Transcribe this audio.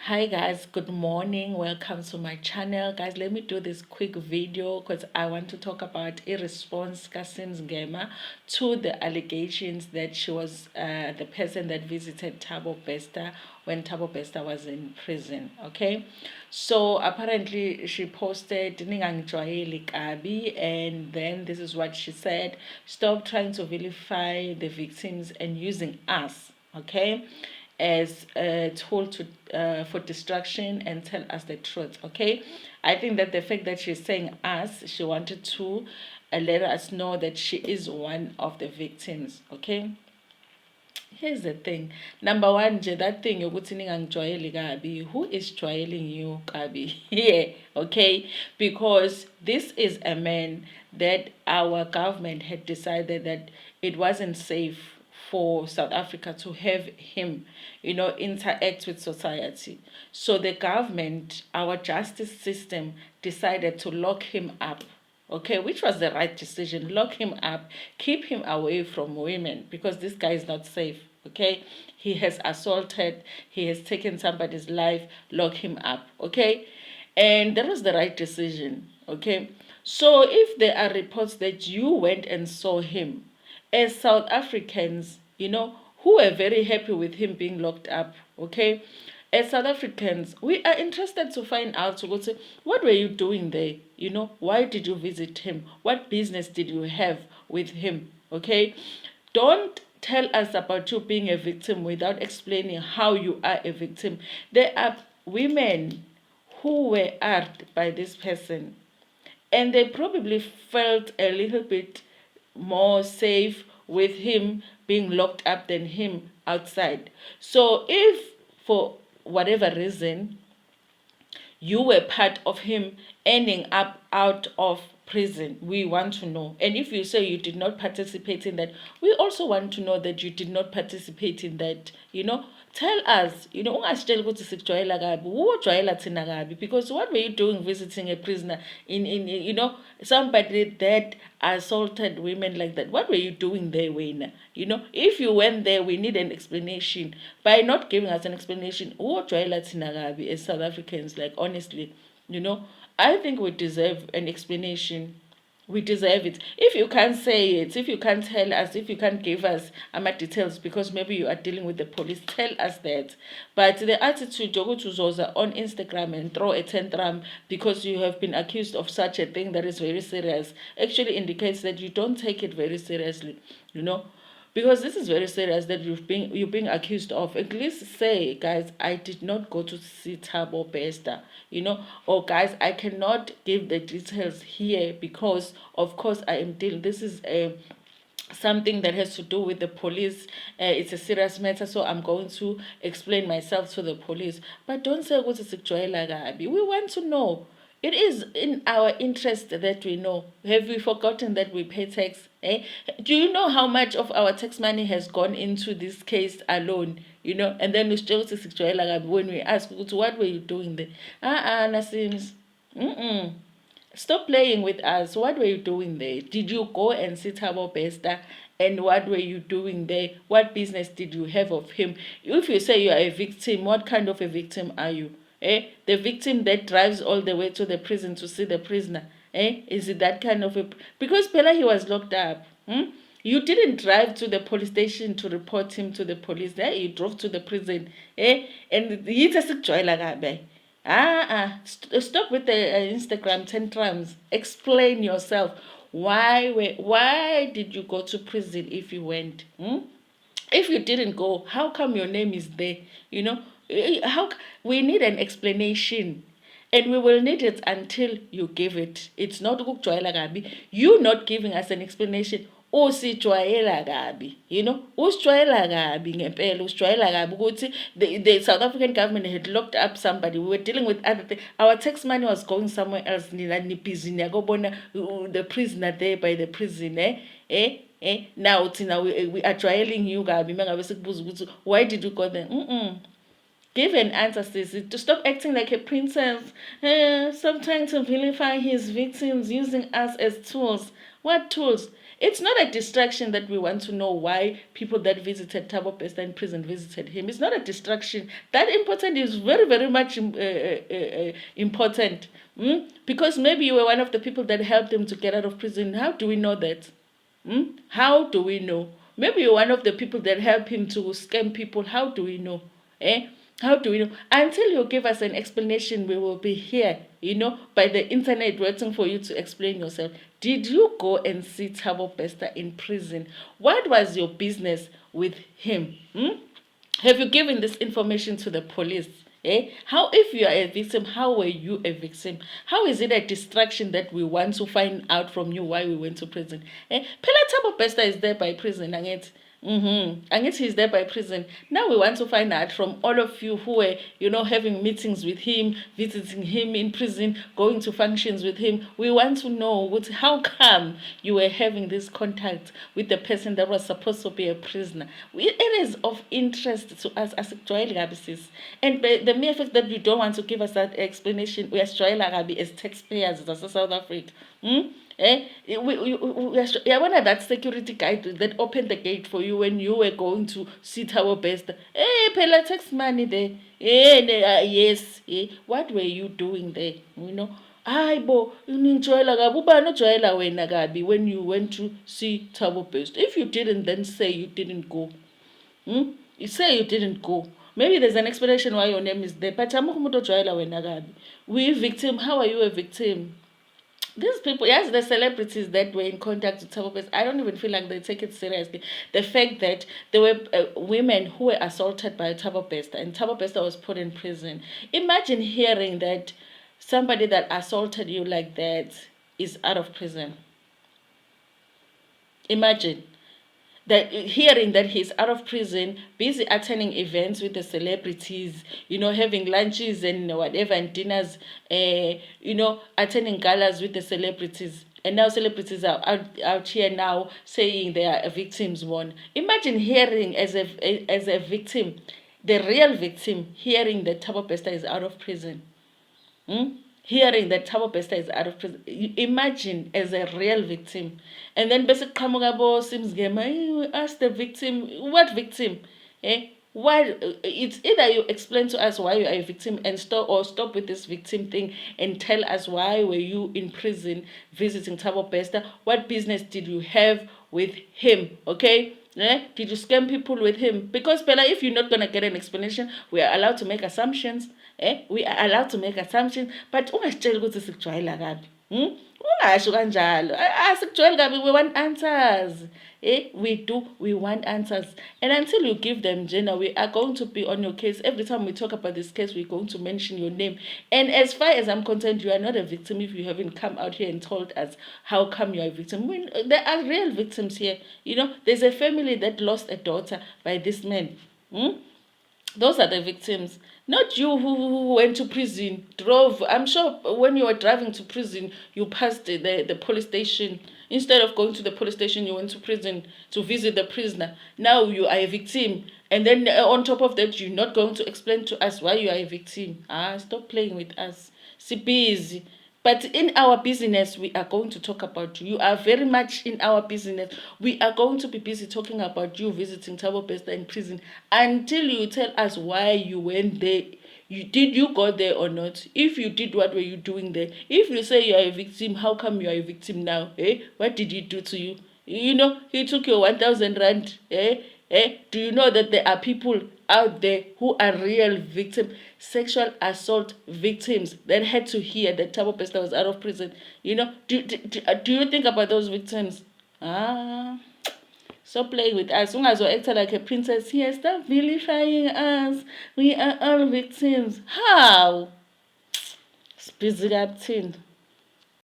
Hi guys, good morning. Welcome to my channel. Guys, let me do this quick video because I want to talk about a response Simz Ngema to the allegations that she was the person that visited Thabo Bester when Thabo Bester was in prison. Okay, so apparently she posted "Ningangijwayeli kabi," and then this is what she said: "Stop trying to vilify the victims and using us." Okay, as a tool to for distraction and tell us the truth. Okay, I think that the fact that she's saying us, she wanted to let us know that she is one of the victims. Okay, here's the thing. Number one, nje that thing yokuthi ningangijwayeli kabi. Who is jwayeling you kabi? Yeah, okay, because this is a man that our government had decided that it wasn't safe for South Africa to have him, interact with society. So the government, our justice system, decided to lock him up. Okay, which was the right decision. Lock him up, keep him away from women because this guy is not safe. Okay, he has assaulted, he has taken somebody's life, lock him up. Okay, and that was the right decision. Okay, so if there are reports that you went and saw him, as South Africans, who were very happy with him being locked up, okay? As South Africans, we are interested to find out, to go to, what were you doing there? Why did you visit him? What business did you have with him? Okay? Don't tell us about you being a victim without explaining how you are a victim. There are women who were hurt by this person, and they probably felt a little bit more safe with him being locked up than him outside. So if for whatever reason you were part of him ending up out of prison, we want to know. And if you say you did not participate in that, we also want to know that you did not participate in that. Tell us, ungasitshela ukuthi sikujwayela kabi, ujwayela thina kabi, because what were you doing visiting a prisoner in somebody that assaulted women like that? What were you doing there, wena? If you went there, we need an explanation. By not giving us an explanation, ujwayela thina kabi as South Africans, like honestly, I think we deserve an explanation. We deserve it. If you can't say it, if you can't tell us, if you can't give us details, because maybe you are dealing with the police, tell us that. But the attitude to Zoza on Instagram and throw a tantrum because you have been accused of such a thing that is very serious actually indicates that you don't take it very seriously, because this is very serious that you're being accused of. At least say, guys, I did not go to see Thabo Bester, or guys, I cannot give the details here because of course I am dealing, this is a something that has to do with the police. It's a serious matter, so I'm going to explain myself to the police. But don't say ukuthi sikujwayela kabi. We want to know. It is in our interest that we know. Have we forgotten that we pay tax? Do you know how much of our tax money has gone into this case alone? And then we still say sikujwayela kabi when we ask, what were you doing there? Nasimz. Mm-mm. Stop playing with us. What were you doing there? Did you go and see Thabo Bester? And what were you doing there? What business did you have of him? If you say you are a victim, what kind of a victim are you? The victim that drives all the way to the prison to see the prisoner. Is it that kind of a... Because Pela, he was locked up. You didn't drive to the police station to report him to the police. You drove to the prison. And he's a sick joy like that. Stop with the Instagram tantrums. Explain yourself. Why did you go to prison if you went? If you didn't go, how come your name is there? We need an explanation. And we will need it until you give it. It's not ukujwayela kabi. You not giving us an explanation. Usijwayela kabi. Usijwayela kabi ngempela, usijwayela kabi ukuthi the South African government had locked up somebody. We were dealing with other things. Our tax money was going somewhere else. Nina ni busy yakobona the prisoner there by the prison, now we are trialing you kabi mangabe sikubuza ukuthi why did you go there? Give an answer, Stacey. To stop acting like a princess. Stop trying to vilify his victims using us as tools. What tools? It's not a distraction that we want to know why people that visited Thabo Bester in prison visited him. It's not a distraction. That important is very, very much important. Because maybe you were one of the people that helped him to get out of prison. How do we know that? How do we know? Maybe you're one of the people that help him to scam people. How do we know? Eh? How do we know? Until you give us an explanation, we will be here, by the internet waiting for you to explain yourself. Did you go and see Thabo Bester in prison? What was your business with him? Have you given this information to the police? How, if you are a victim, how were you a victim? How is it a distraction that we want to find out from you why we went to prison? Phela Thabo Bester is there by prison, and and he's there by prison. Now we want to find out from all of you who were, having meetings with him, visiting him in prison, going to functions with him. We want to know how come you were having this contact with the person that was supposed to be a prisoner. It is of interest to us as Usijwayela. And the mere fact that you don't want to give us that explanation, we Usijwayela as taxpayers as South Africa. Yeah, that security guide that opened the gate for you when you were going to see Thabo Bester. Pay tax money there. Yes. What were you doing there? HAIBO, Unijwayela kabi, ubani ojwayela wena kabi when you went to see Thabo Bester. If you didn't, then say you didn't go. You say you didn't go. Maybe there's an explanation why your name is there. But umuntu ojwayela wena kabi. We victim. How are you a victim? These people, yes, the celebrities that were in contact with Thabo Bester, I don't even feel like they take it seriously. The fact that there were women who were assaulted by Thabo Bester and Thabo Bester was put in prison. Imagine hearing that somebody that assaulted you like that is out of prison. Imagine that hearing that he's out of prison, busy attending events with the celebrities, having lunches and whatever and dinners, attending galas with the celebrities. And now celebrities are out here now saying they are victims one. Imagine hearing as a victim, the real victim, hearing that Thabo Bester is out of prison. Hearing that Thabo Bester is out of prison. Imagine as a real victim. And then basically Simz Ngema, ask the victim, what victim? Why? It's either you explain to us why you are a victim and stop with this victim thing and tell us why were you in prison visiting Thabo Bester? What business did you have with him? Okay? Did you scam people with him? Because Bella, if you're not gonna get an explanation, we are allowed to make assumptions. We are allowed to make assumptions, but ungasitshela ukuthi sikujwayela kabi. Ungasho kanjalo. Asikujwayela kabi, we want answers. We want answers. And until you give them, Jenna, we are going to be on your case. Every time we talk about this case, we're going to mention your name. And as far as I'm concerned, you are not a victim if you haven't come out here and told us how come you are a victim. There are real victims here. There's a family that lost a daughter by this man. Those are the victims. Not you who went to prison, drove. I'm sure when you were driving to prison, you passed the police station. Instead of going to the police station, you went to prison to visit the prisoner. Now you are a victim. And then on top of that, you're not going to explain to us why you are a victim. Stop playing with us. See, busy. But in our business, we are going to talk about you. You are very much in our business. We are going to be busy talking about you visiting Thabo Bester in prison until you tell us why you went there. Did you go there or not? If you did, what were you doing there? If you say you are a victim, how come you are a victim now? What did he do to you? He took your 1,000 rand. Do you know that there are people out there who are real victims, sexual assault victims that had to hear that Thabo Bester was out of prison? Do you think about those victims? Stop playing with us. Ungazo act like a princess here. Stop vilifying us. We are all victims. How? Speak up,